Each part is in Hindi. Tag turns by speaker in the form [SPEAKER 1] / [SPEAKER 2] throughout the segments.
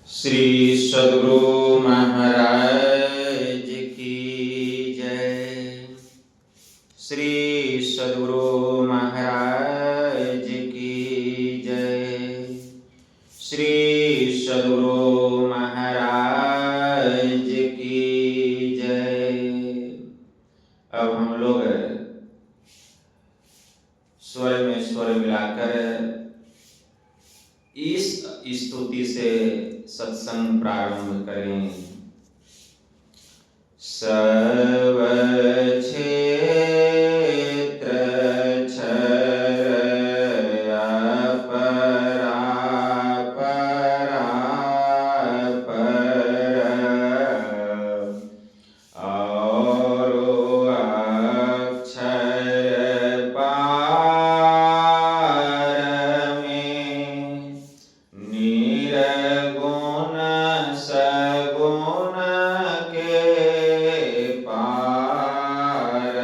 [SPEAKER 1] श्री सद्गुरु महाराज की जय। श्री सद्गुरु महाराज की जय। श्री सद्गुरु महाराज की जय। अब हम लोग स्वर में स्वर मिलाकर इस स्तुति से सत्संग प्रारंभ करें। सब क्षेत्र क्षर अपरा और अक्षर पार में निर्गुण सगुण के पार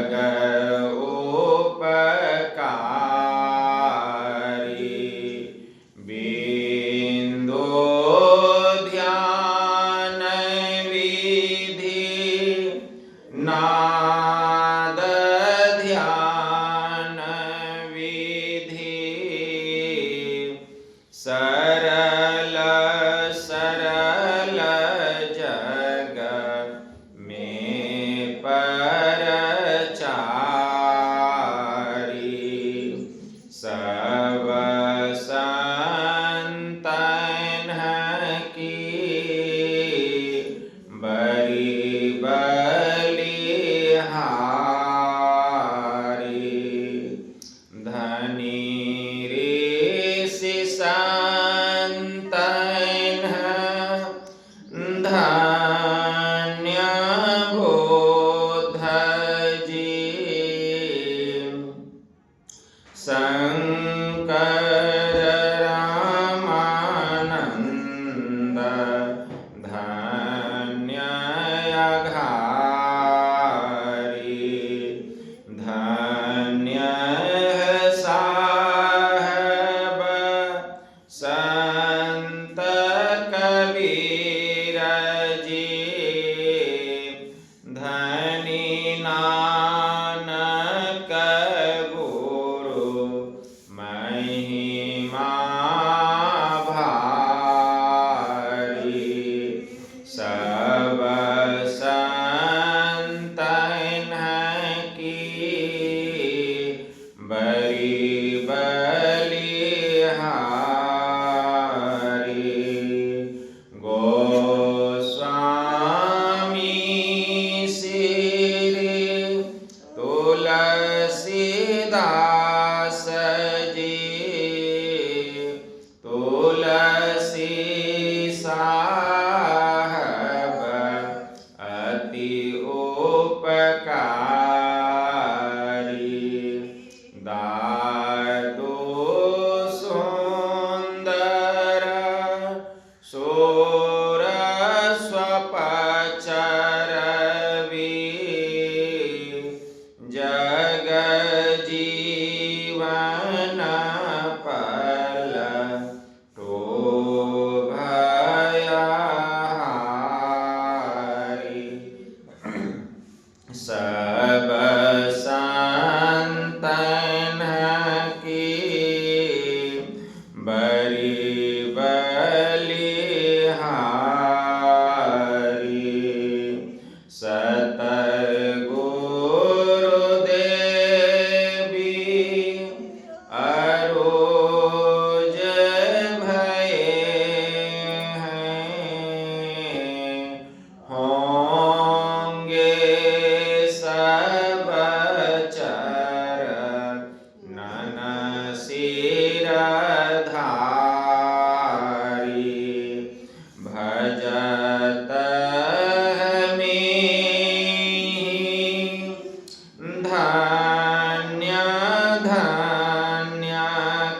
[SPEAKER 1] जग उपकारी बिंदु ध्यान विधि नाद ध्यान विधि सरल सरल जग में परचारी सब संतन की बड़ी बलिहारी धनी ऋषि संतन धन्य बुद्ध जी शंकर रामानंद धन्य अघारी धन्य साहब संत कबीर जी धनी नानक गुरु महिमा भारी सब संतन की बड़ी बलिहारी गोस्वामी श्री तुलसीदास जी तुलसी साहब अति उपकारी दादू सुंदर सोर स्वपचरवी जग जीवन पल भयहारी सब संतन की बड़ी बलिहारी सतगुरुदेवी अरोज भये हैं होंगे सब चरणन सिरधारी भजत धन्य धन्य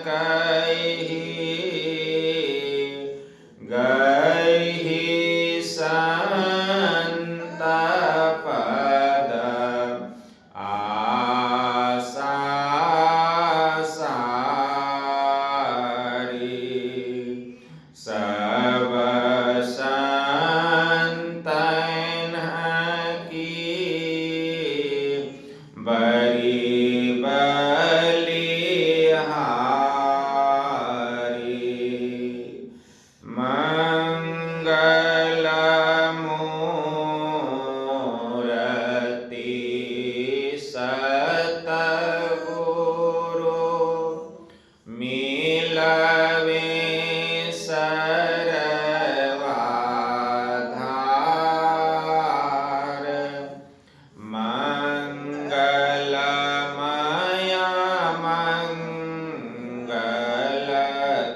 [SPEAKER 1] कही गई संत पद आशा सारी सब संतन की बड़ी बलिहारी मंगल मूर्ति सतगुरु मिलवे सर्वाधार मंगलमय मंगल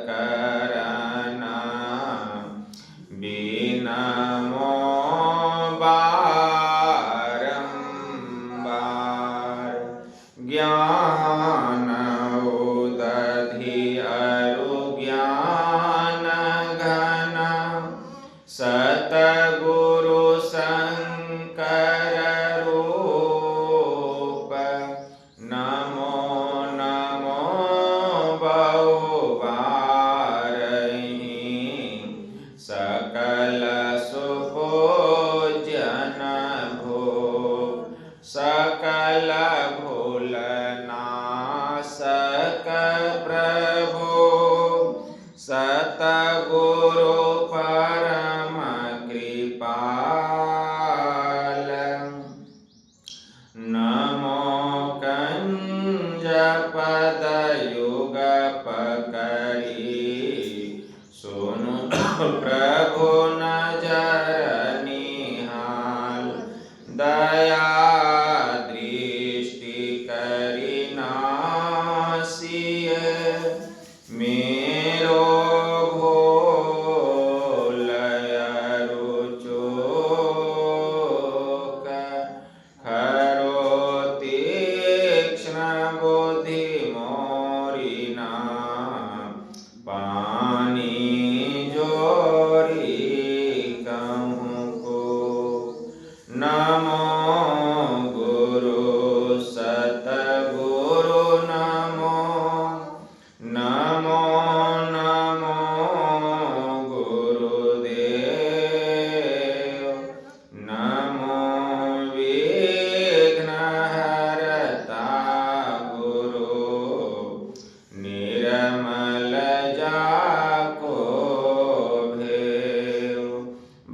[SPEAKER 1] करना बिनमो बारंबार ज्ञान उदधि अरु ज्ञान घन सतगुरु शंकर रूप सकल भूल नासक प्रभु सतगुरु परम कृपाल। नमो कंज पद युग पकड़ी सुनु प्रभु नजर निहाल। दया दृष्टि करी नासिय मेरो भूल अरु चूक। खरो तीक्ष्ण बुद्धि मोरी ना पानी जोरी कहूँ को। नमो गुरु सतगुरु नमो नमो नमो गुरुदेव। नमो विघ्नहर्ता गुरु निर्मल जाको भेव।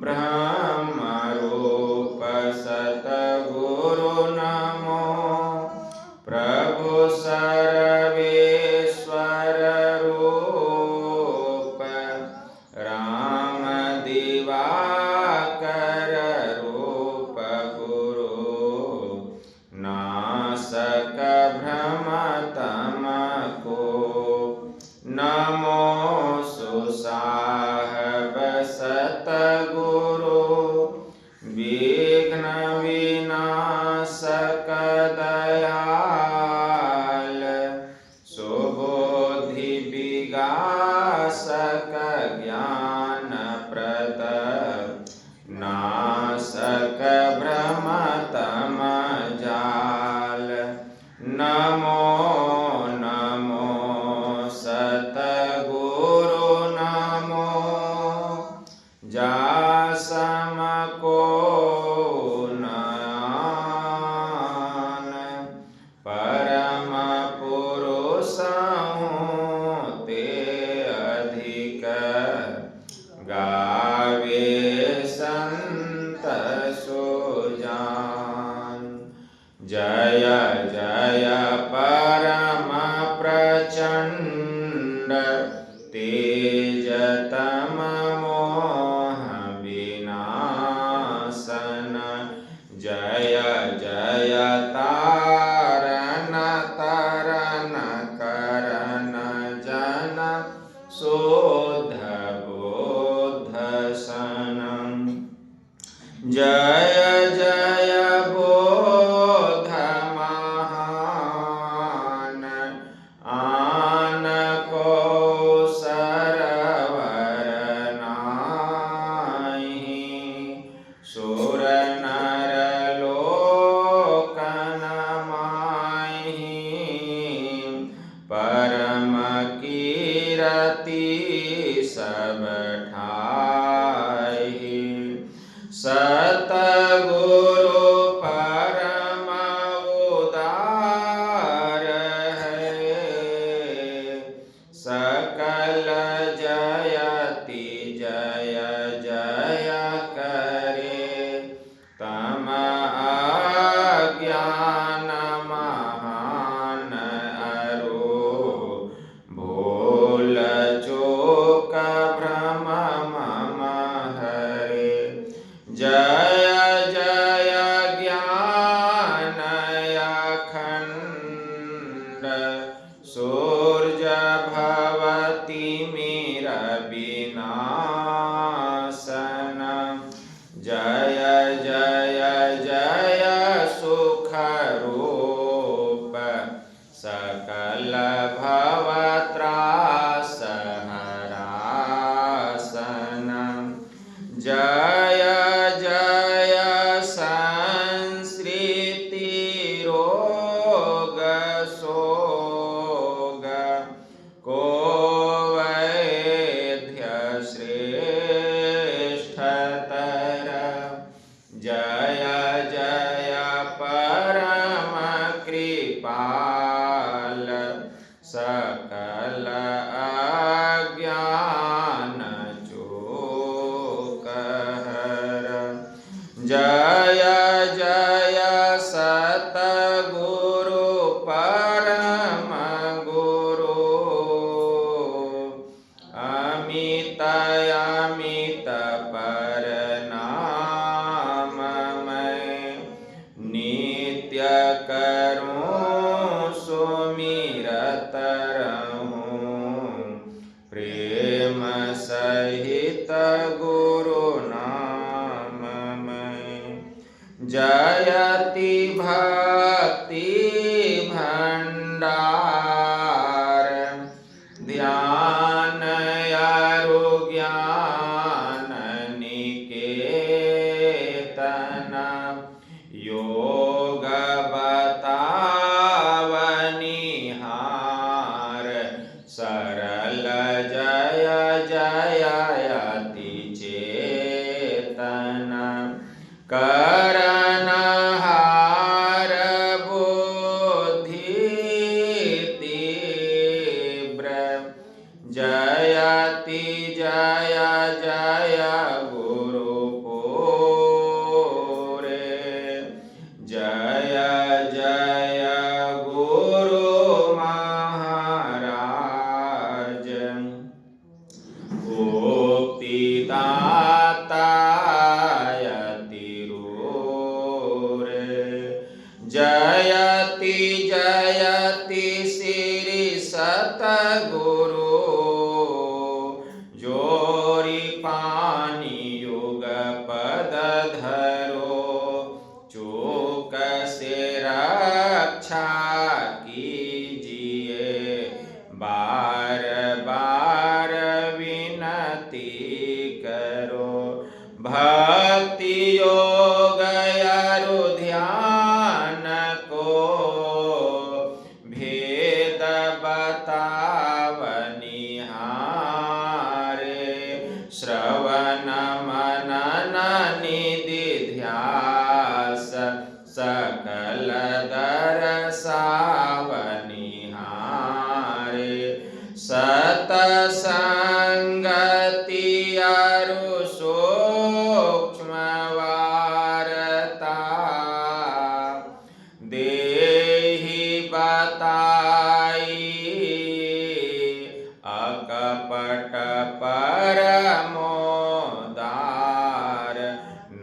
[SPEAKER 1] ब्रह्मरूप सतगुरु नमो प्रभु सर्वेश्वर रूप। राम दिवाकर रूप गुरु नासक भ्रम तम को। नमो सुसाहब सतगुरु विघ्न विनाशक दयाल। सुबोधि विगासक ज्ञान प्रद नासक भ्रम तम जाल। नमो नमो सतगुरु नमो जासम को नान। परम पुरुष हूँ ते अधिक गावे संत सुजान। जय जय परम प्रचंड तेजतम मोह विनाशन। जय जय तारन तरन करन जन शोध बोध सनम। जय जय बोध महान पाल सकल अज्ञान चूकहर। जय जय सतगुरु परम गुरु अमित अमित परनाम मैं नित्य करूं सुमिरत रहूं प्रेम सहित गुरु नाम मैं। जयति भक्ति भंडार ध्यान अरु ज्ञान निकेतन योग बतावनिहार सरल जय जयति चेतन करनहार बुद्धि तीव्र जयति जय जय गुरुपुरे जय जय गुरु महाराज। जयति जयति श्री सतगुरु जोरी पानी युग पद धरो चूक से रक्षा कीजिए बार बार विनती करो। भक्ति योग अरु ध्यान को भेद बतावनिहारे श्रवण मनन निधि ध्यास सकल दर्शावनिहारे सतसंगति अरु सूक्ष्म वारता देहि बताई अकपट परमोदार न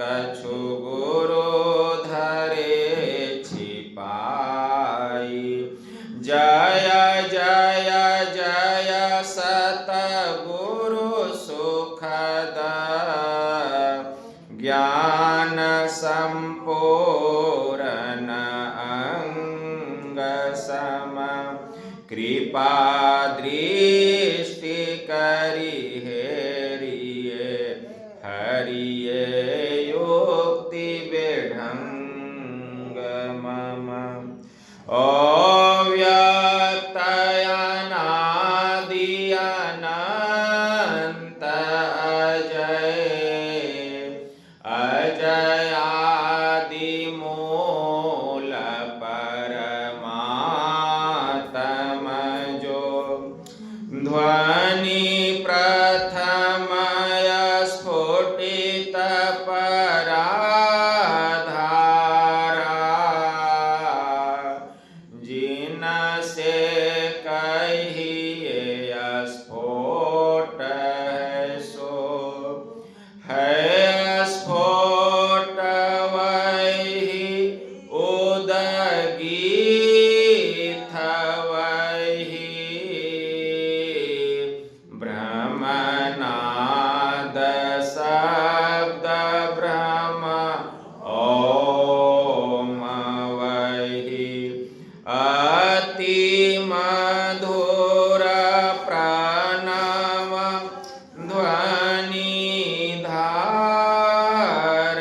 [SPEAKER 1] कछु गुरु धरे छिपाई। जय जय जय सतगुरु सुखद ज्ञान संपूर्ण अंग सम कृपा दृष्टि करि हेरिए हरिये युक्ति बेढंग मम। अव्यक्त अनादि अनंत अजयादि मूल परमात्म जो ध्वनि प्रथम स्फुटित पराधारा जिनसे कहिए स्फोट है सो है स्फोट वही उदगीत वही ब्रह्मनाद शब्द ब्रह्म ओम वही अति मधुर प्रणव ध्वनि धार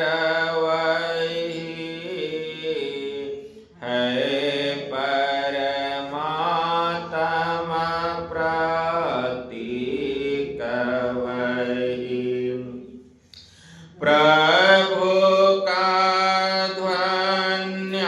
[SPEAKER 1] वही है परमात्मा प्रतीक वही। प्रभु का ध्वन्यात्मक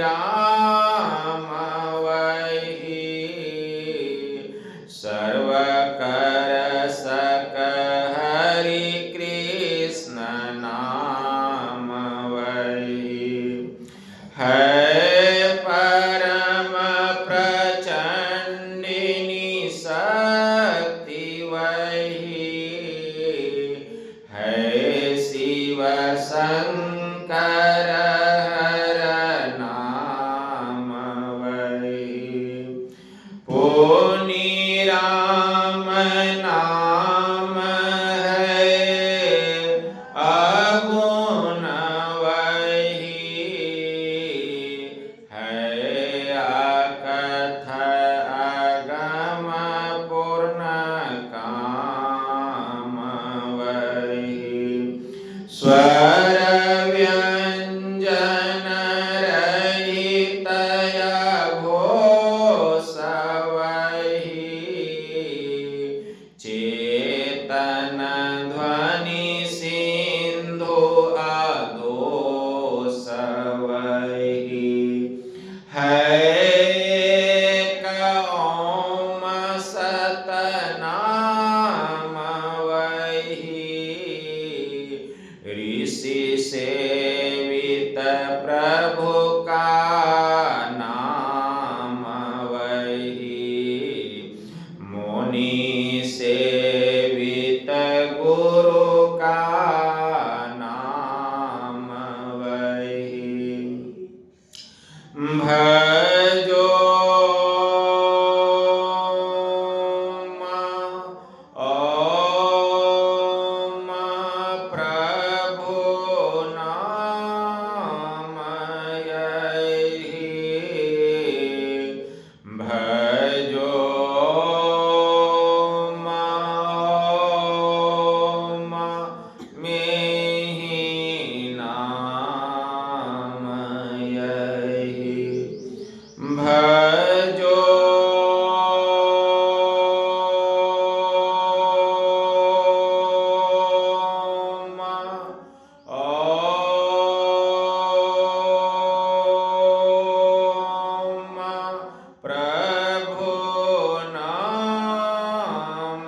[SPEAKER 1] राम वही सर्वकर सक हरि कृष्ण नाम वही है परम प्रचंडिनी शक्ति वही है शिव शंकर हर नाम वही पुनि राम नाम है अगुण वही है अकथ अगम पूर्ण काम वही स्वर व्यंजन रहित घोष वही चेतन ध्वनि सिंधु अदोष वही है ओम सतनाम वही ऋषि सेवित प्रभु का नाम वही मुनि सेवित गुरु का नाम वही भजो ओम प्रभु नाम यही भजो ओम मेहि नाम यही भजो ओम प्रभु नाम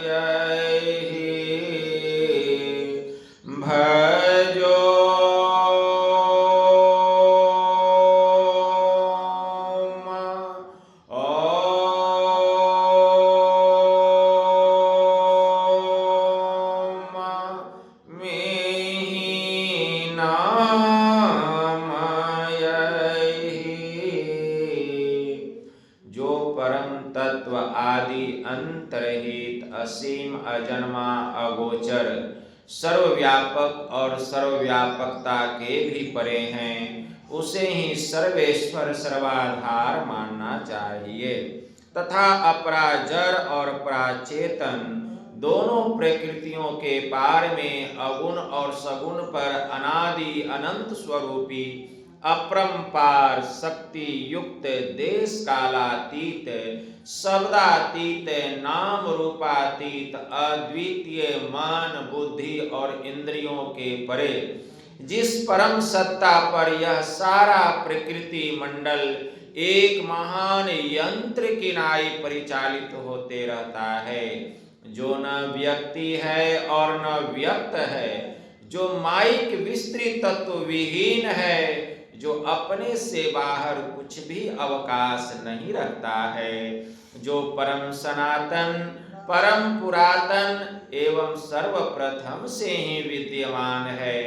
[SPEAKER 1] यही भजो मेहि नाम यही जो परम तत्व आदि अंतरहित असीम अजन्मा अगोचर सर्वव्यापक और सर्वव्यापकता के भी परे हैं उसे ही सर्वेश्वर सर्वाधार मानना चाहिए तथा अपराजर और पराचेतन दोनों प्रकृतियों के पार में अगुण और सगुण पर अनादि अनंत स्वरूपी अपरंपार शक्ति युक्त देश कालातीत शब्दातीत नाम रूपातीत अद्वितीय मन बुद्धि और इंद्रियों के परे जिस परम सत्ता पर यह सारा प्रकृति मंडल एक महान यंत्र की नाई परिचालित होते रहता है जो न व्यक्ति है और न व्यक्त है जो माइक विस्तृत तत्व विहीन है जो अपने से बाहर कुछ भी अवकाश नहीं रखता है जो परम सनातन परम पुरातन एवं सर्वप्रथम से ही विद्यमान है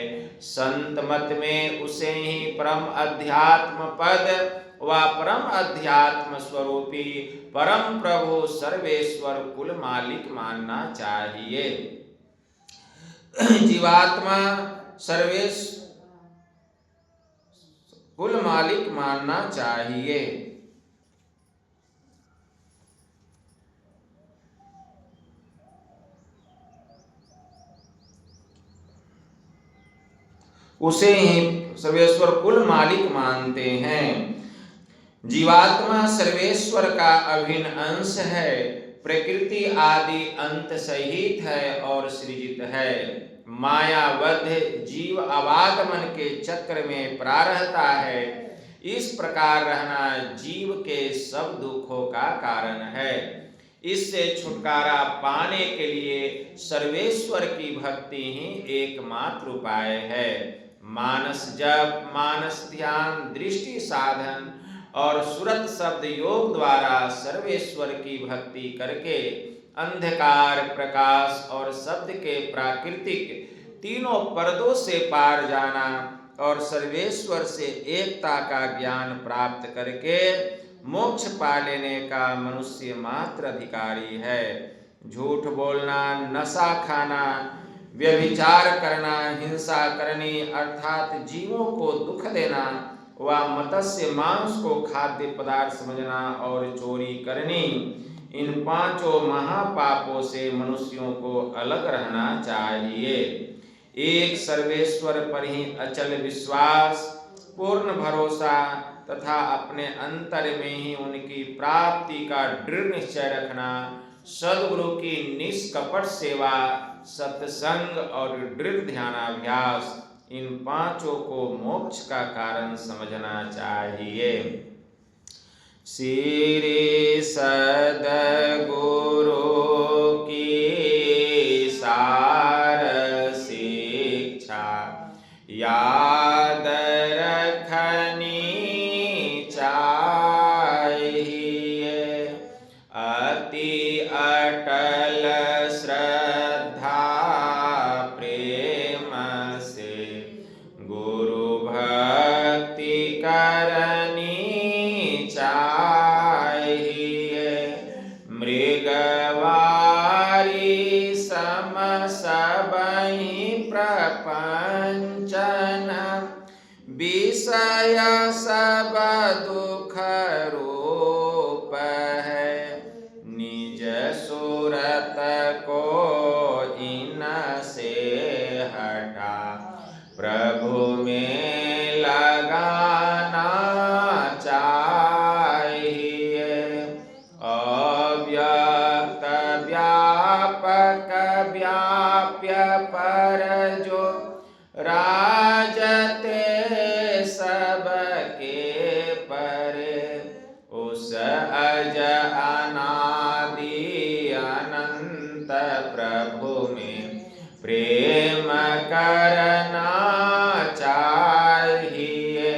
[SPEAKER 1] संत मत में उसे ही परम अध्यात्म पद व परम अध्यात्म स्वरूपी परम प्रभु सर्वेश्वर कुल मालिक मानना चाहिए जीवात्मा सर्वेश कुल मालिक मानना चाहिए उसे ही सर्वेश्वर कुल मालिक मानते हैं। जीवात्मा सर्वेश्वर का अभिन्न अंश है, प्रकृति आदि अंत सहित है और सृजित है। मायाबद्ध जीव अवागमन के चक्र में पड़ा रहता है। इस प्रकार रहना जीव के सब दुखों का कारण है। इससे छुटकारा पाने के लिए सर्वेश्वर की भक्ति ही एकमात्र उपाय है। मानस जप, मानस ध्यान, दृष्टि साधन और सुरत शब्द योग द्वारा सर्वेश्वर की भक्ति करके अंधकार, प्रकाश और शब्द के प्राकृतिक तीनों पर्दों से पार जाना और सर्वेश्वर से एकता का ज्ञान प्राप्त करके मोक्ष पा लेने का मनुष्य मात्र अधिकारी है। झूठ बोलना, नशा खाना, व्यभिचार करना, हिंसा करनी अर्थात जीवों को दुख देना व मत्स्य मांस को खाद्य पदार्थ समझना और चोरी करनी, इन पांचों महापापों से मनुष्यों को अलग रहना चाहिए। एक सर्वेश्वर पर ही अचल विश्वास, पूर्ण भरोसा तथा अपने अंतर में ही उनकी प्राप्ति का दृढ़ निश्चय रखना, सद्गुरु की निष्कपट सेवा, सत्संग और दृढ़ ध्यानाभ्यास, इन पांचों को मोक्ष का कारण समझना चाहिए। श्री सद्गुरु की सार शिक्षा याद रखनी चाहिए। अति अटल श्रद्धा प्रेम से गुरु भक्ति करनी चाहिए। मृगवारी सम सबहि प्रपंचन, विषय सब दुख रूप है। निज सूरत को इनसे हटा, प्रभु में लगाना चाहिए। अव्यक्त व्यापक व्याप्य पर जो राजते सबके परे, उस अज अनादि अनंत प्रभु में प्रेम करना चाहिए।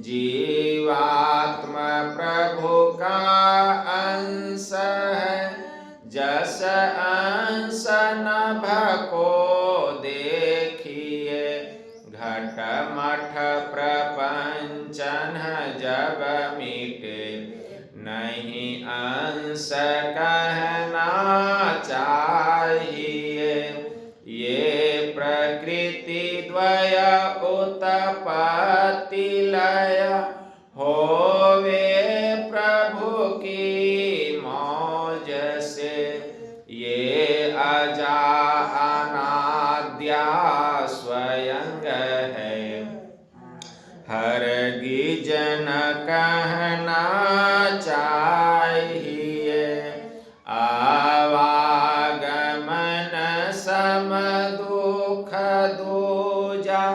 [SPEAKER 1] जीवात्म प्रभु का अंश है, जस अंश नभ को देखिए। घट मठ प्रपंचन जब मिटे, नहीं अंश कहना चाहिए। ये प्रकृति द्वय उत्पत्ति लय, होवे प्रभु की मौज से। ये अजा अनाद्या स्वयं है, हरगिज न कहना चाहिए। आवागमन सम दुख दूजा,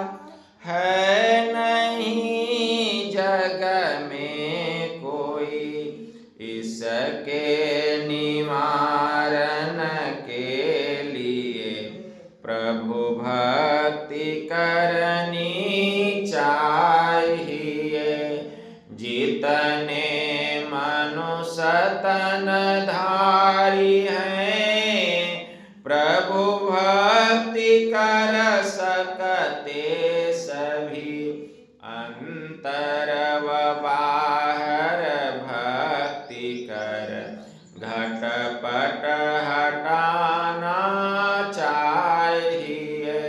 [SPEAKER 1] है नहीं जग में कोई। इसके निवारण के लिए प्रभु भक्ति करनी चाहिए। जितने मनुष्य तन धारी हैं, प्रभु भक्ति कर सकते सभी। अंतर व बाहर भक्ति कर, घटपट हटाना चाहिए।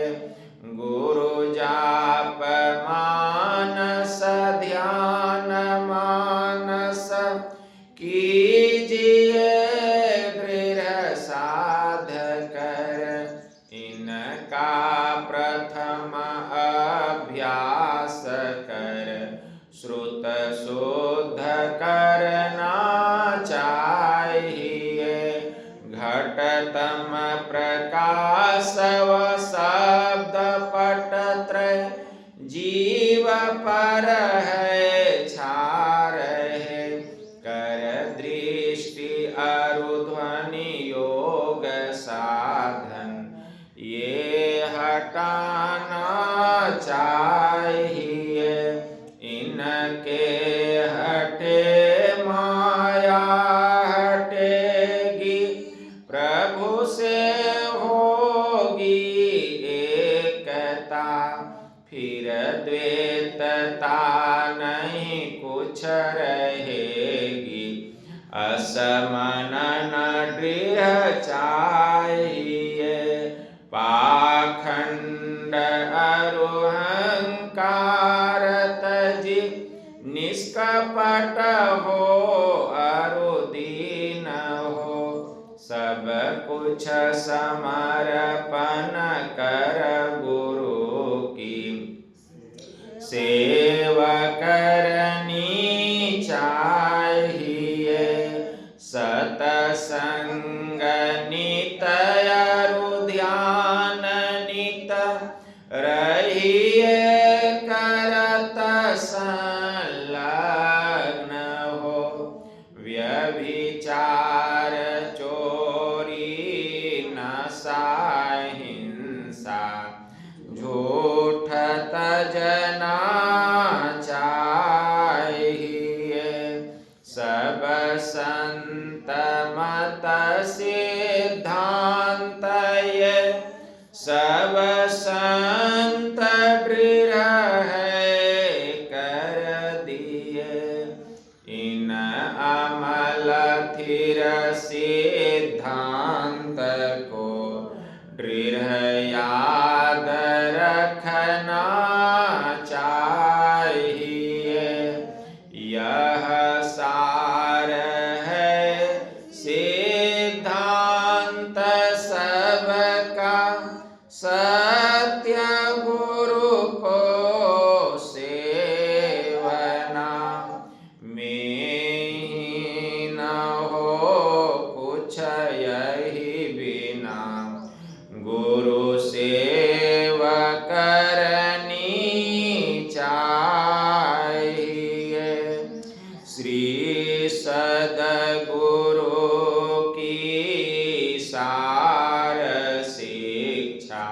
[SPEAKER 1] गुरु जाप मानस ध्यान मानस, कीजिए दृढ़ साध कर। इनका प्रथम अभ्यास कर, श्रुत शुद्ध करना चाहिए। घटतम प्रकाश व शब्द पट त्रय, जीव पर है के हटे माया हटेगी, प्रभु से होगी एकता, फिर द्वैतता नहीं कुछ रहेगी। असमनन दृढ़ चाहिए, पाखंड अरुहंकार तजी, निष्कपट हो अरुदीन हो, सब कुछ समर्पण कर गुरु की सेवा करनी चाहिए। सतसंग नित अरु ध्यान नित, रहिए करत संलग्न हो, व्यभिचार चोरी नशा हिंसा, झूठ तजना चाहिए। सब संत मत सिद्धांत ये, सब संत दृढ़ है कर दिए, इन अमल थिर सिद्धांत को दृढ़ याद रखना चाहिए। यह सार है सिद्धांत सबका, सत्य गुरु को सेवना, में ही न हो कुछ यही बिना, गुरु सेवा करनी चाहिए। श्री सद्गुरु की सार शिक्षा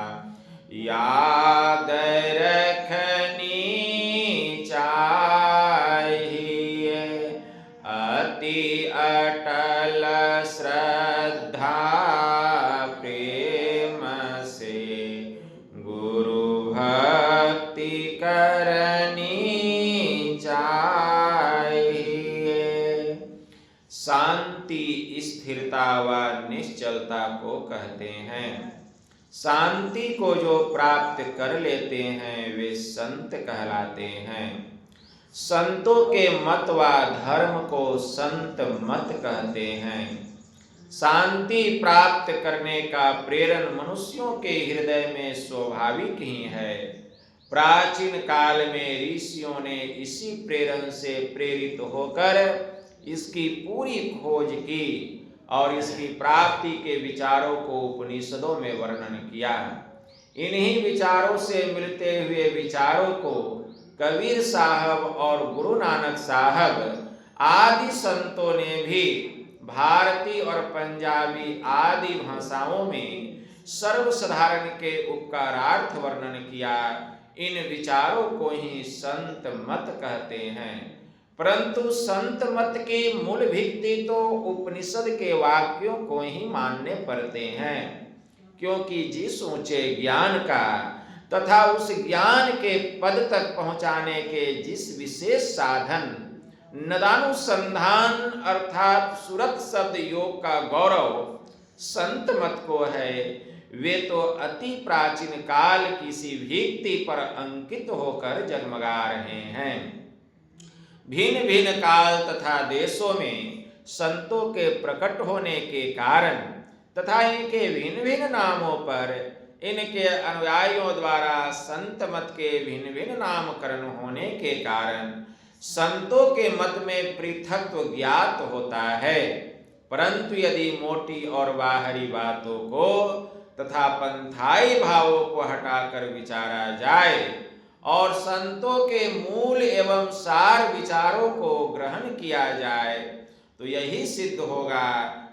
[SPEAKER 1] याद रखनी चाहिए। अति अटल श्रद्धा प्रेम से गुरु भक्ति करनी चाहिए। शांति स्थिरता व निश्चलता को कहते हैं। शांति को जो प्राप्त कर लेते हैं वे संत कहलाते हैं। संतों के मत व धर्म को संत मत कहते हैं। शांति प्राप्त करने का प्रेरण मनुष्यों के हृदय में स्वाभाविक ही है। प्राचीन काल में ऋषियों ने इसी प्रेरण से प्रेरित होकर इसकी पूरी खोज की और इसकी प्राप्ति के विचारों को उपनिषदों में वर्णन किया। इन्हीं विचारों से मिलते हुए विचारों को कबीर साहब और गुरु नानक साहब आदि संतों ने भी भारतीय और पंजाबी आदि भाषाओं में सर्वसाधारण के उपकारार्थ वर्णन किया। इन विचारों को ही संत मत कहते हैं। परंतु संत मत की मूल भित्ति तो उपनिषद के वाक्यों को ही मानने पड़ते हैं, क्योंकि जिस ऊंचे ज्ञान का तथा उस ज्ञान के पद तक पहुंचाने के जिस विशेष साधन नदानुसंधान अर्थात सुरत शब्द योग का गौरव संत मत को है, वे तो अति प्राचीन काल किसी भित्ति पर अंकित होकर जगमगा रहे हैं। भिन्न भिन्न काल तथा देशों में संतों के प्रकट होने के कारण तथा इनके भिन्न भिन्न नामों पर इनके अनुयायियों द्वारा संत मत के भिन्न भिन्न नामकरण होने के कारण संतों के मत में पृथक्त्व ज्ञात होता है। परंतु यदि मोटी और बाहरी बातों को तथा पंथाई भावों को हटाकर विचारा जाए और संतों के मूल एवं सार विचारों को ग्रहण किया जाए तो यही सिद्ध होगा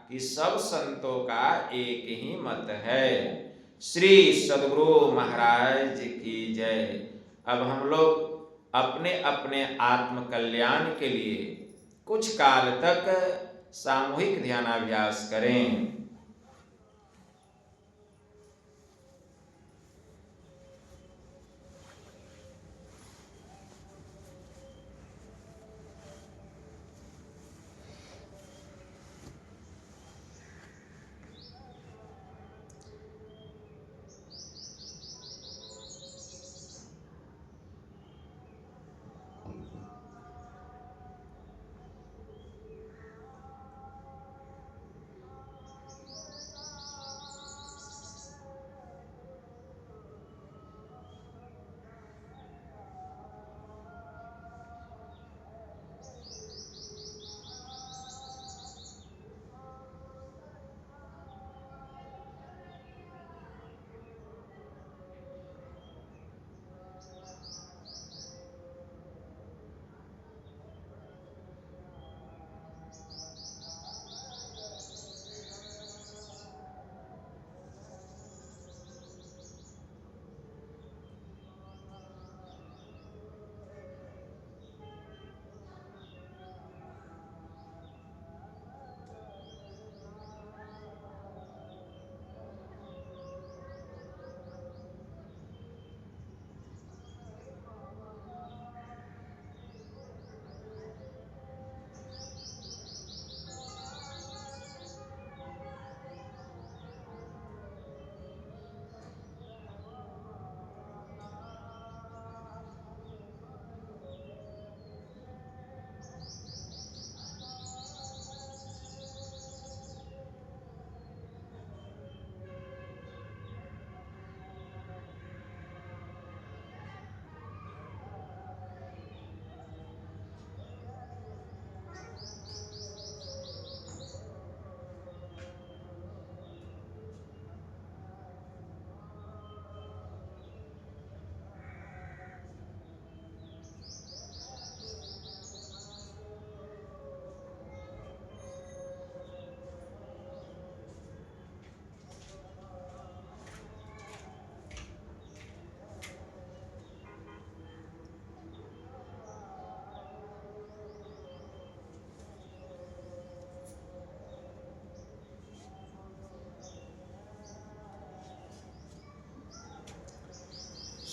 [SPEAKER 1] कि सब संतों का एक ही मत है। श्री सद्गुरु महाराज की जय। अब हम लोग अपने अपने आत्म कल्याण के लिए कुछ काल तक सामूहिक ध्यानाभ्यास करें।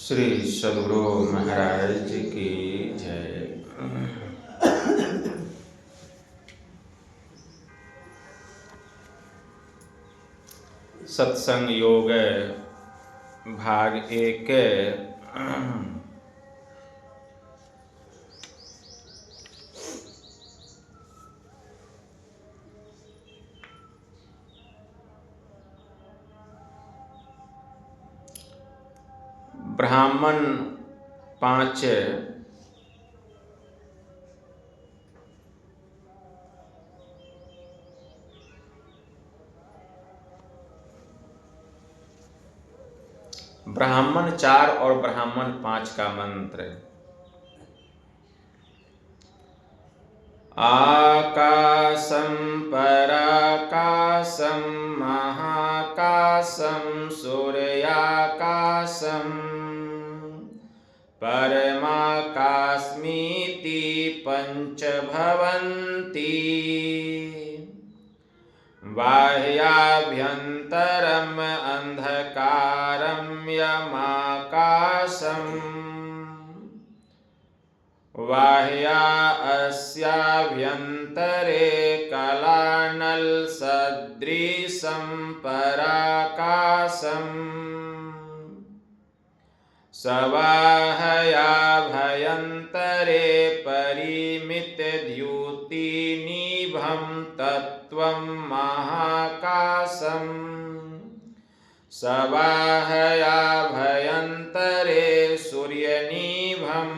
[SPEAKER 1] श्री सद्गुरु महाराज जी की जय। सत्संग योग भाग 1। ब्राह्मण 5 ब्राह्मण 4 और ब्राह्मण 5 का मंत्र। आकाशं पराकाशं महाकाशं सूर्याकाशं परमाकाशमिति पंच भवन्ति। बाह्याभ्यन्तरम् अन्धकारं यमाकाशम् बाह्या अस्याभ्यन्तरे कलानलसदृशं पराकाशम् सबाह्याभ्यन्तरे परिमितद्युतिनिभं तत्त्वं महाकाशम् सबाह्याभ्यन्तरे सूर्यनिभं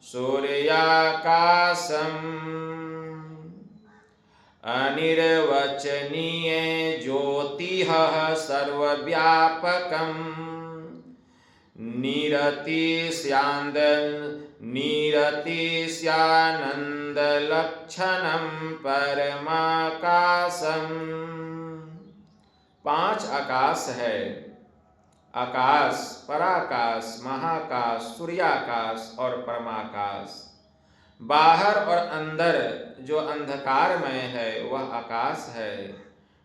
[SPEAKER 1] सूर्याकाशम् अनिर्वचनीय ज्योतिः सर्वव्यापकम् निरतिस्यानन्दलक्षणं परमाकाशम्। 5 आकाश है, आकाश, पराकाश, महाकाश, सूर्याकाश और परमाकाश। बाहर और अंदर जो अंधकारमय है वह आकाश है।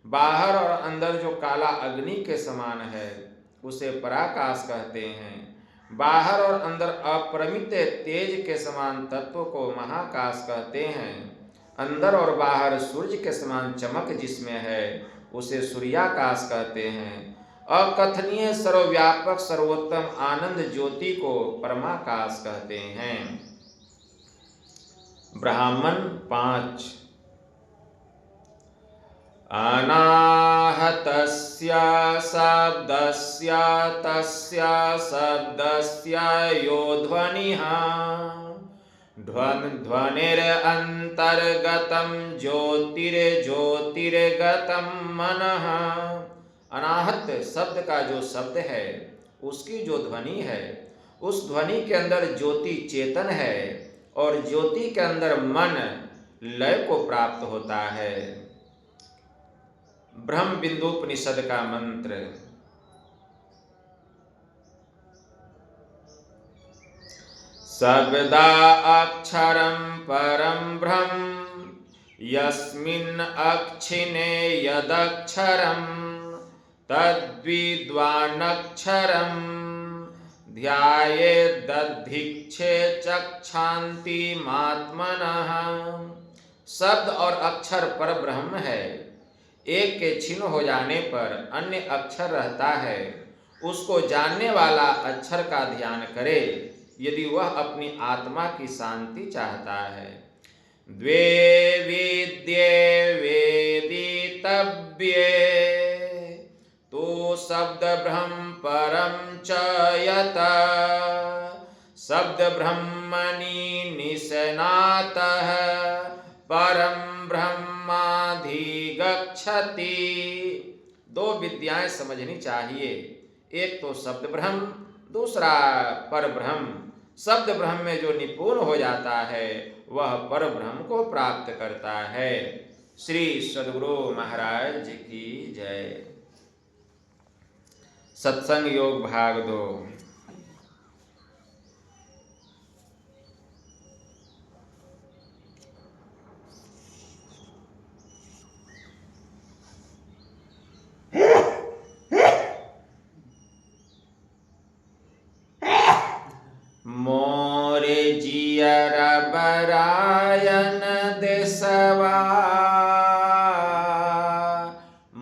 [SPEAKER 1] बाहर और अंदर जो काला अग्नि के समान है उसे पराकाश कहते हैं। बाहर और अंदर अपरिमित तेज के समान तत्व को महाकाश कहते हैं। अंदर और बाहर सूर्य के समान चमक जिसमें है उसे सूर्याकाश कहते हैं। अकथनीय सर्वव्यापक सर्वोत्तम आनंद ज्योति को परमाकाश कहते हैं। ब्राह्मण 5। अनाहतस्य शब्दस्य तस्य शब्दस्य यो ध्वनिः ध्वनिरन्तर्गतं ज्योतिर्ज्योतिर्गतं मनः। अनाहत शब्द का जो शब्द है उसकी जो ध्वनि है उस ध्वनि के अंदर ज्योति चेतन है और ज्योति के अंदर मन लय को प्राप्त होता है। ब्रह्म बिंदुपनिषद का मंत्र। शब्दा अक्षरं परं ब्रह्म यस्मिन् अक्षिणे यदक्षरं तद्विद्वानक्षरं ध्यायेदधिक्षे चक्षान्तिमात्मनः। शब्द और अक्षर पर ब्रह्म है। एक के छिन्न हो जाने पर अन्य अक्षर रहता है। उसको जानने वाला अक्षर का ध्यान करे यदि वह अपनी आत्मा की शांति चाहता है। द्वे विद्ये वेदितव्ये तो शब्द ब्रह्म परम च यत शब्द ब्रह्मणि निष्णातः परम ब्रह्माधिगच्छति। दो विद्याएं समझनी चाहिए। एक तो शब्द ब्रह्म, दूसरा पर ब्रह्म। शब्द ब्रह्म में जो निपुण हो जाता है वह पर ब्रह्म को प्राप्त करता है। श्री सद्गुरु महाराज की जय। सत्संग योग भाग 2। मोरे जियर बरायन देसवा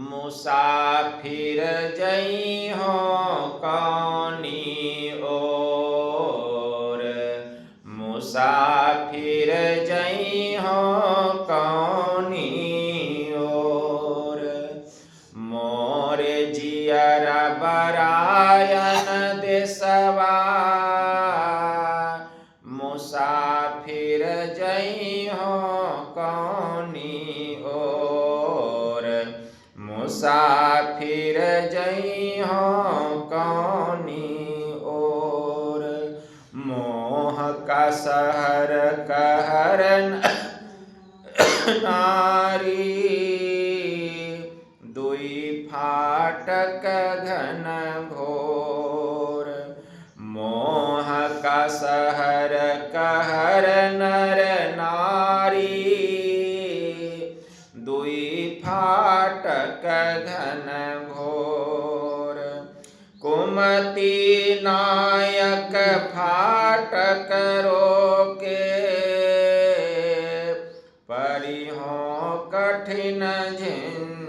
[SPEAKER 1] मुसाफिर जई हो कौनी ओर मुसाफिर जई हो कौनी ओर। मोरे जियर बरायन देसवा मुसाफिर जई हो कौनी ओर मुसाफिर जई हो कौनी ओर। मोह का शहर कहर नारी दुई फाटक घन घोर। मोह का शहर कहर नर नारी दुई फाटक घन घोर। कुमति नायक फाटक रोके परिहो कठिन झिंझोर।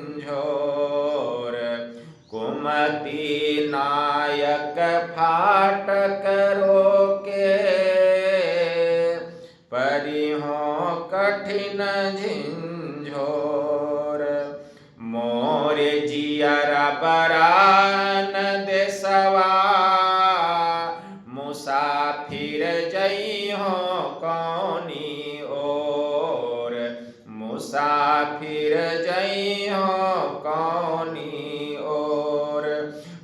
[SPEAKER 1] कुमति नायक फाटक रोके परिहो कठिन झिंझोर। मोरे जियर बरान देसवा मुसाफिर जई हो कौनी ओर मुसाफिर जई हो कौनी ओर।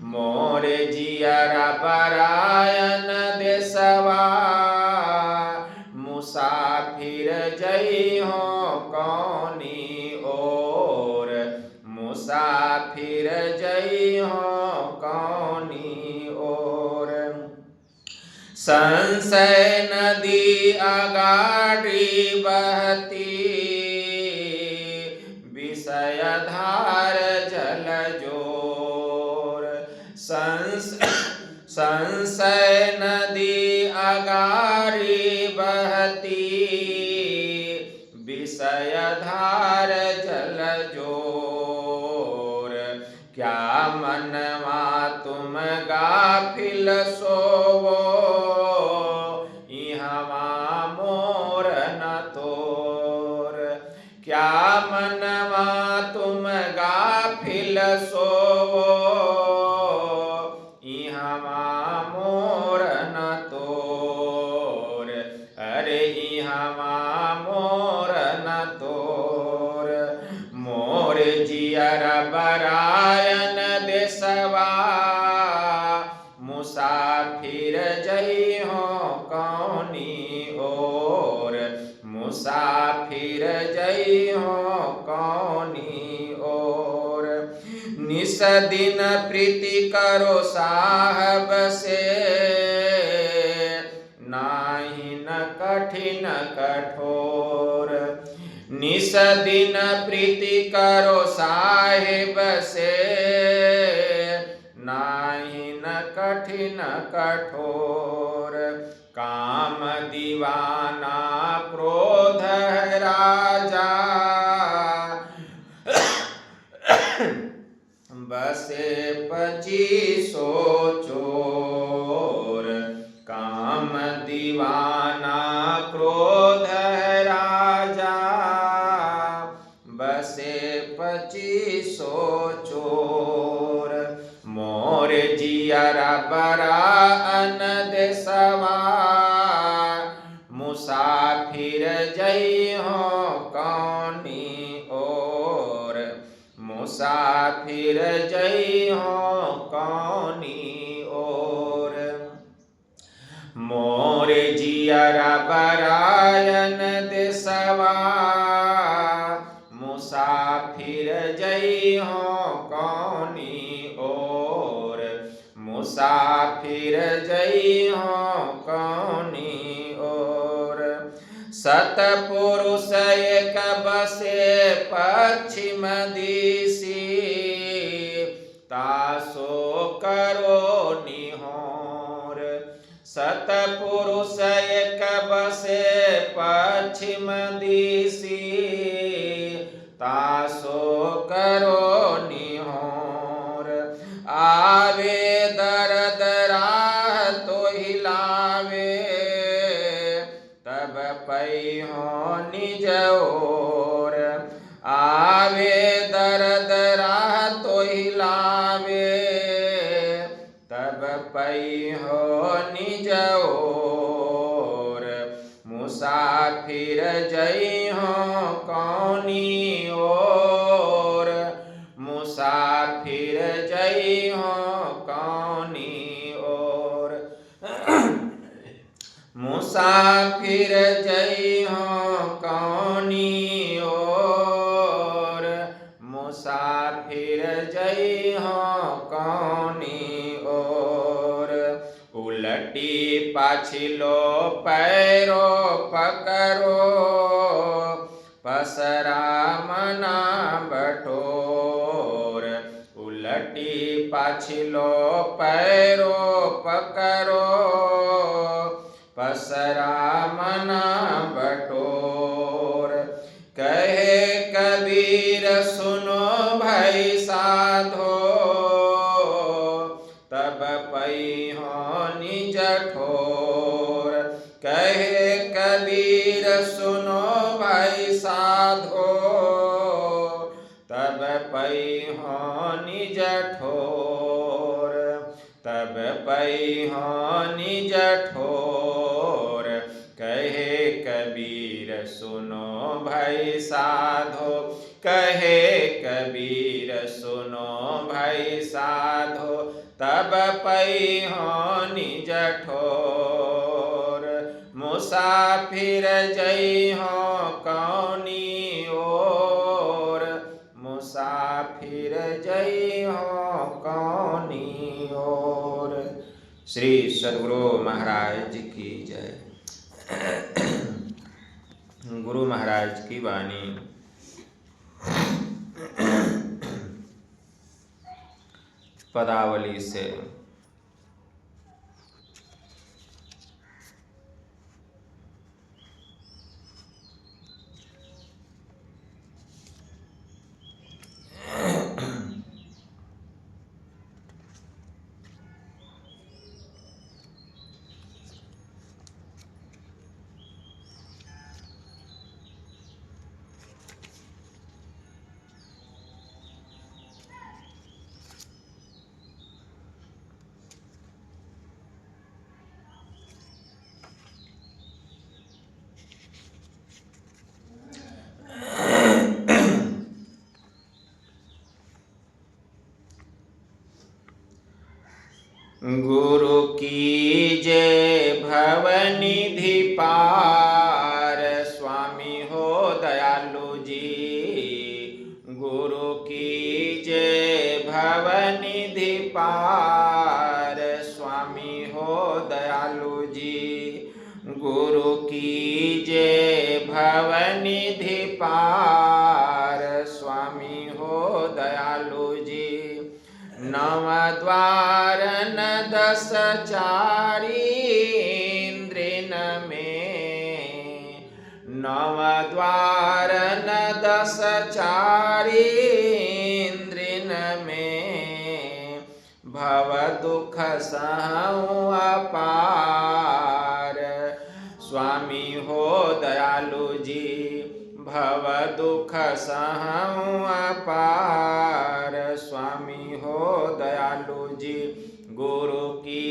[SPEAKER 1] मोरे जियर बरायन देसवा मुसाफिर जई हो कौनी ओर मुसाफिर जई हो कौनी संशय नदी अगाड़ी बहती, विषय धार जल जोर। संशय नदी अगाड़ी बहती, विषय धार जल जोर। क्या मनवा तुम गाफिल सोवो, इहवा मोर न तोर। क्या मनवा तुम गाफिल सोवो, इहवा मोर न तोर। अरे इहवा मोर न तोर। मोर जियर बरायन देसवा, मुसाफिर जई हो कौनी ओर। मुसाफिर जई हो कौनी ओर। निस दिन प्रीति करो साहब से, नाही न कठिन कठोर। निस दिन प्रीति करो साहिब से, नाही न कठिन कठोर। काम दीवाना क्रोध है राजा, बसे 25 चोर। काम दीवाना क्रोध है राजा, बसे 25 चोर। मोर जियरा बरा अन देसवा, मुसाफिर जई हो कौनी ओर। मुसाफिर जई हो कौनी ओर। मोर जियरा बरायन देसवा, मुसाफिर जई हो कौनी ओर। मुसाफिर जई हो कौनी ओर। सतपुरुष एक बसे पश्चिम दिशि, तासो करो निहोर। सतपुरुष एक बसे पश्चिम दिशि, तासो करो निहोर। आवे दर्द राह तो हिलावे, तब पई हो निज ओर। आवे दर्द राह तो हिलावे, तब पई हो निज ओर। मुसाफिर जई हो कौनी ओर। मुसाफिर जई हो कौनी ओर। मुसाफिर जई हो कौनी ओर। मुसाफिर जई हो कौनी ओर। उलटी पाछिलो पैरो पकड़ो, पसरा मना बटोर। उलटी पाछिलो पैरो पकड़ो, पसरा मना बटोर। कहे कबीर सुनो भाई साधो, तब पई हो निज ठोर। कहे कबीर सुनो भाई साधो, तब पई हो निज ठोर। तब पई हो निज ठोर। कहे कबीर सुनो भाई साधो, कहे कबीर सुनो भाई साधो, तब पई हो निज ठोर। मुसाफिर जई हो कौनी ओर। मुसाफिर जई हो कौनी ओर। श्री सद्गुरु महाराज की जय। गुरु महाराज की वाणी। पदावली से। गुरु की जय भवनिधि पार, स्वामी हो दयालु जी। गुरु की जय भवनिधि पार, स्वामी हो दयालु जी। गुरु की जय भवनिधि पार, स्वामी हो दयालु जी। नव द्वार न 10 चारी इंद्रिन में, नव द्वार न 10 चारी इंद्रिन में, भव दुख सहु अपार, स्वामी हो दयालु जी। भव दुख सहु अपार, स्वामी हो दयालु जी। गुरु की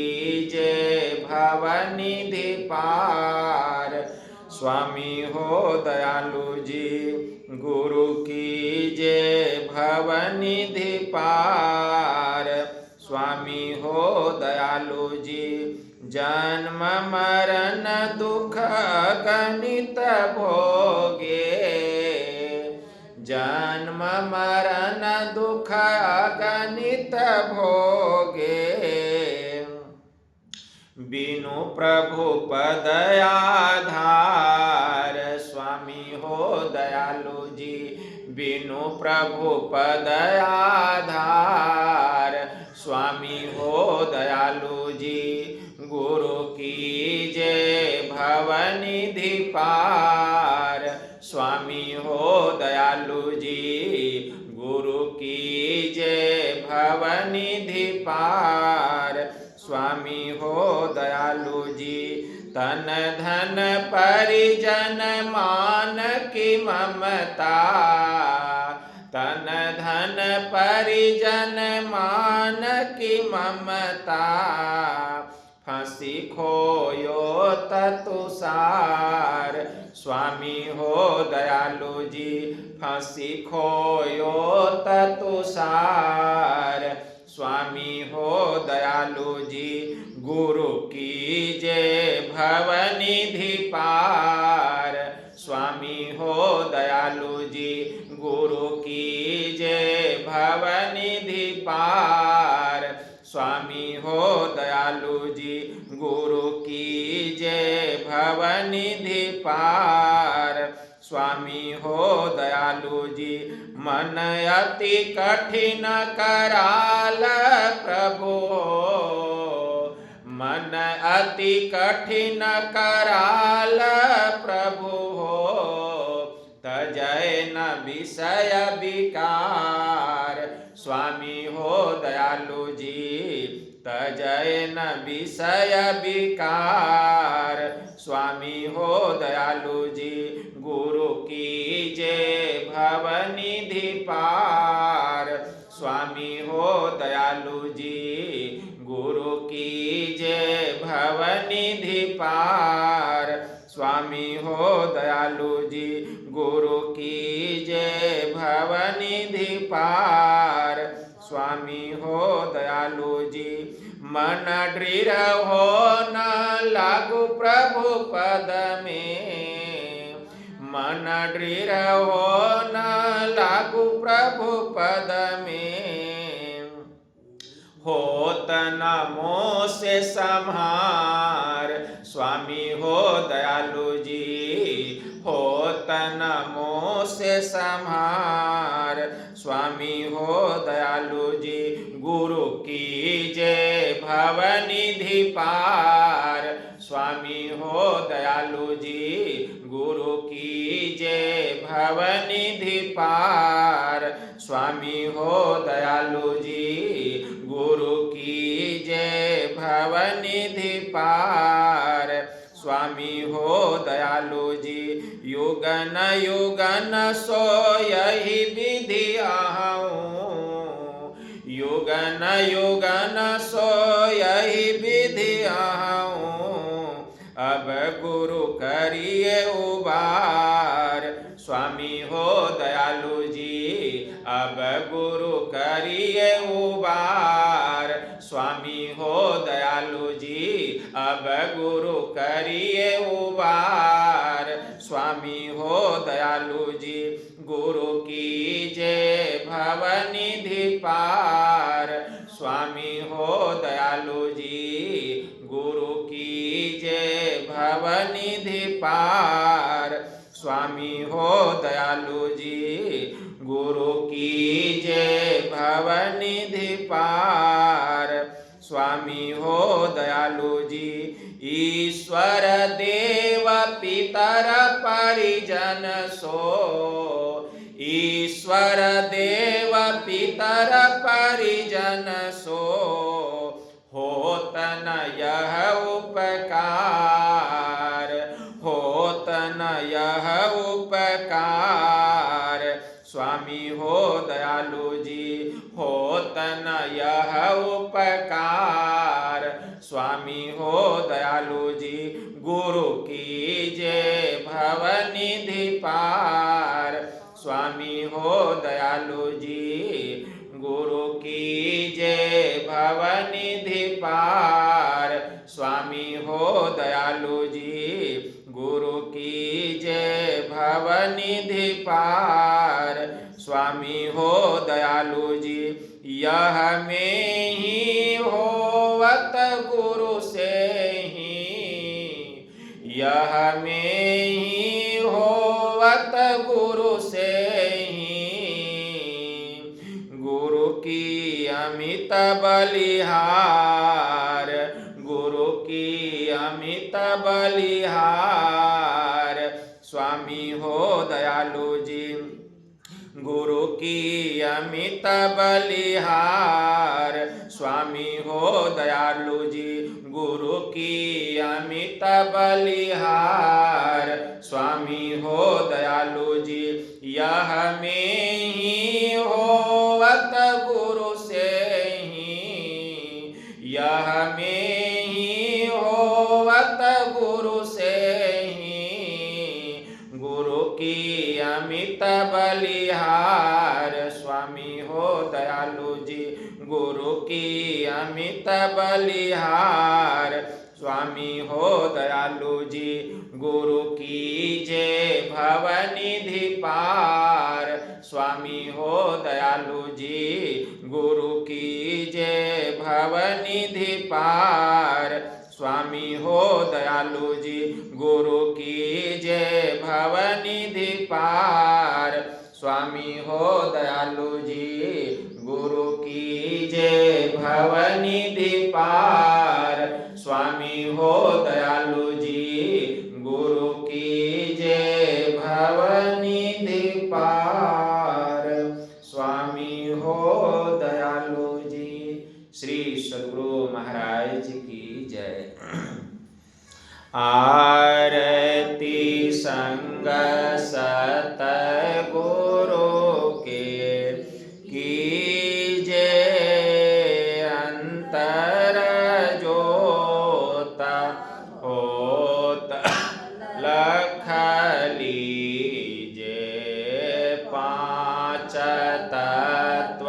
[SPEAKER 1] जय भवनिधि पार, स्वामी हो दयालु जी। गुरु की जय भवनिधि पार, स्वामी हो दयालु जी। जन्म मरण दुख गणित भोगे, जन्म मरण दुख गणित भोगे, बिनु प्रभु पद आधार, स्वामी हो दयालु जी। बिनु प्रभु पद आधार, स्वामी हो दयालु जी। गुरु की जय भवनिधि पार, स्वामी हो दयालु जी। गुरु की जय भवनिधि पार, स्वामी हो दयालु जी। तन धन परिजन मान की ममता, तन धन परिजन मान की ममता, फंसी खोयो ततुसार, स्वामी हो दयालु जी। फंसी खोयो ततुसार, स्वामी हो दयालु जी। गुरु की जय भवनिधि पार, स्वामी हो दयालु जी। गुरु की जय भवनिधि पार, स्वामी हो दयालु जी। गुरु की जय भवनिधि पार, स्वामी हो दयालु जी। मन अति कठिन कराल प्रभु, मन अति कठिन कराल प्रभु हो, तजय न विषय विकार, स्वामी हो दयालु जी। तजय न विषय विकार, स्वामी हो दयालु जी। गुरु की जय भवनिधि पार, स्वामी हो दयालु जी। गुरु की जय भवनिधि पार, स्वामी हो दयालु जी। गुरु की जय भवनिधि पार, स्वामी हो दयालु जी। मन दृढ़ हो न लागू प्रभु पद में, मन दृढ़ हो न लागू प्रभु पद में, होत तन मोह से संहार, स्वामी हो दयालु जी, हो तन मोह से संहार, स्वामी हो दयालु जी। गुरु कीजे भवनिधि पार, स्वामी हो दयालु जी, गुरु कीजे भवनिधि पार, स्वामी हो दयालु जी, गुरु कीजे भवनिधि पार, स्वामी हो दयालु जी। युगन युगन सो यही विधि आहूँ, युगन युगन सो यही विधि आहूँ, अब गुरु करिए उबार, स्वामी हो दयालु जी, अब गुरु करिए उबार, स्वामी हो दयालु जी, अब गुरु करिए उबार, स्वामी हो दयालु जी। गुरु कीजे भवनिधि पार, स्वामी हो दयालु जी, गुरु कीजे भवनिधि पार, स्वामी हो दयालु जी, गुरु कीजे भवनिधि पार, स्वामी हो दयालु जी। ईश्वर देव पितर परिजन सो, ईश्वर देव पितर परिजन सो, होत न यह उपकार, होत न यह उपकार, स्वामी हो दयालु जी, होत न यह उपकार, स्वामी हो दयालु जी। गुरु कीजे भवनिधि पार, स्वामी हो दयालु जी, गुरु कीजे भवनिधि पार, स्वामी हो दयालु जी, गुरु कीजे भवनिधि पार, स्वामी हो दयालु जी। यह में ही होवत गुरु से ही, यह में ही होवत गुरु से ही, गुरु की अमित बलिहार, गुरु की अमित बलिहार, स्वामी हो दयालु जी, गुरु की अमित बलिहार, स्वामी हो दयालु जी, गुरु की अमित बलिहार, स्वामी हो दयालु जी। यह में ही होवत गुरु से ही, यह में ही होवत गुरु से ही, गुरु की अमित बलिहार, स्वामी हो दयालु जी, गुरु की अमित बलिहार, स्वामी हो दयालु जी। गुरु कीजे भवनिधि पार, स्वामी हो दयालु जी, गुरु कीजे भवनिधि पार, स्वामी हो दयालु जी, गुरु कीजे भवनिधि पार, स्वामी हो दयालु जी, गुरु कीजे भवनिधि पार, स्वामी हो दयालु जी, गुरु कीजे भवनिधि पार, स्वामी हो दयालु जी। श्री सद्गुरु महाराज की जय। आरती संग सतगुरु के कीजे अंतर जोत, होत लख लीजे पांच तत्व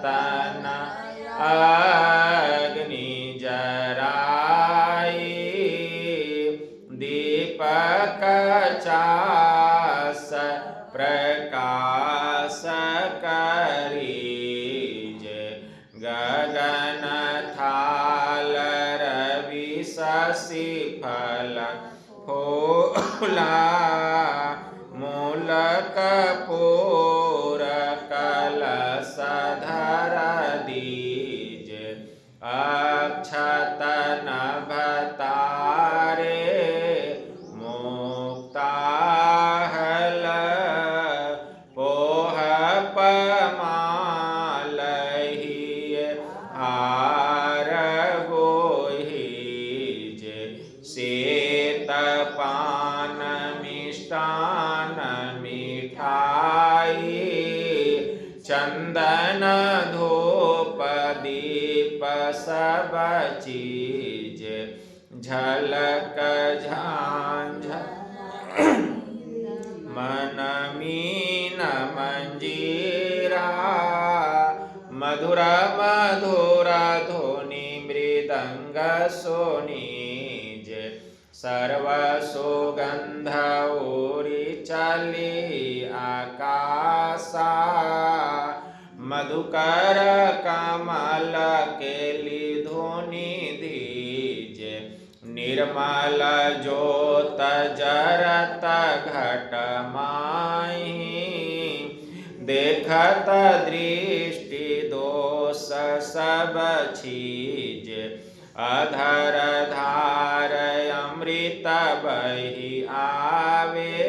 [SPEAKER 1] तन अग्नि जराई, दीपक चास प्रकाश करीजे, गगन था मूला मूल कपूर कलश धर दीज अक्षत नभतारे मुक्ताहल पोह पमालहि हार गोहिज सेत पान मिष्टान मिठाई चंदन धूप दीप सब चीज झलक झांझ मन मीन मंजीरा मधुर मधुर ध्वनि मृदंग सोनीज सर्व सुगंध उरी चली आकाशा मधुकर कमल केली धुनि दीज निर्मल ज्योत जरत घट माही देखत दृष्टि दोष सब चीज अधर धार अमृत बही आवे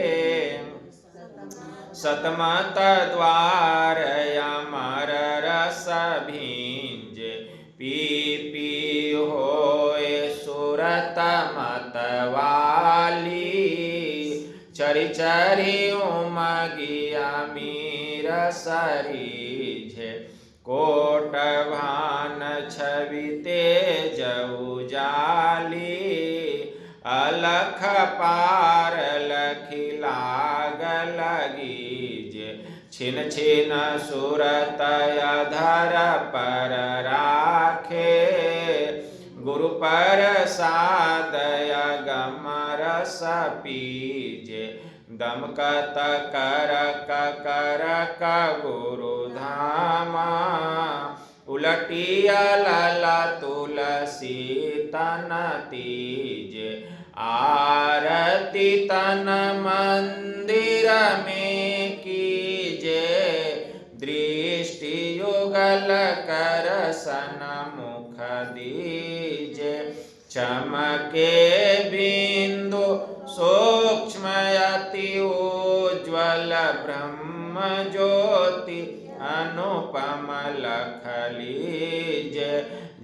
[SPEAKER 1] सतमत द्वार अमर रस भींज पी पी होए सुरत मतवाली चरि चरि उमगिया मीर सरीज कोट भान छवि तेज उजाली अलख पार लखी लाग लगीज छिन छिन सुरत अधर पर राखे गुरु पर सादय गम रस पीज दमकत करक करक गुरु धामा उलटिया लला तुलसी तन तीज आरती तन मंदिर में कीजे दृष्टि युगल कर सन्मुख दीजे चमके बिंदु सूक्ष्म अति उज्ज्वल ब्रह्म ज्योति अनुपम लखलीज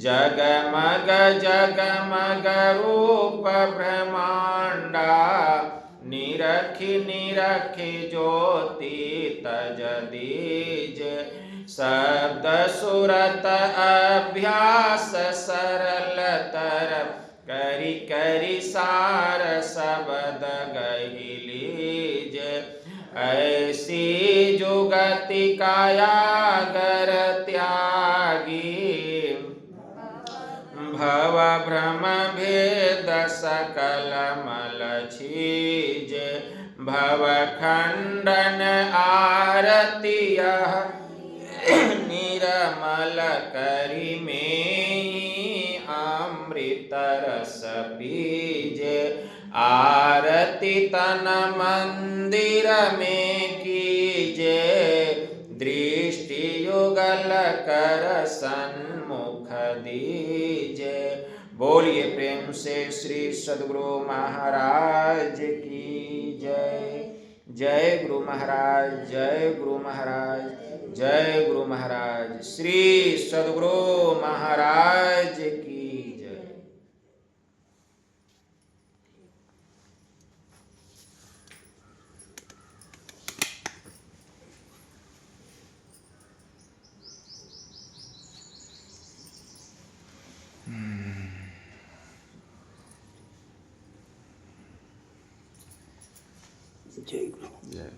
[SPEAKER 1] जगमग जगमग रूप ब्रह्मांडा निरखि निरखि ज्योति तज दीज शब्द सुरत अभ्यास सरलतर करि करि सार शब्द गहि लीज ऐसी जुगति कायागर त्यागी भव भ्रम भेद सकल मल छीज भव खंडन आरती निरमल करि में अमृत रस पीजे आरती तन मंदिर में कीजे दृष्टि युगल कर सन्मुख दीजे। बोलिए प्रेम से श्री सद्गुरु महाराज की जय। जय गुरु महाराज, जय गुरु महाराज, जय गुरु महाराज। श्री सद्गुरु महाराज की जय।
[SPEAKER 2] जय गुरु।
[SPEAKER 1] जय।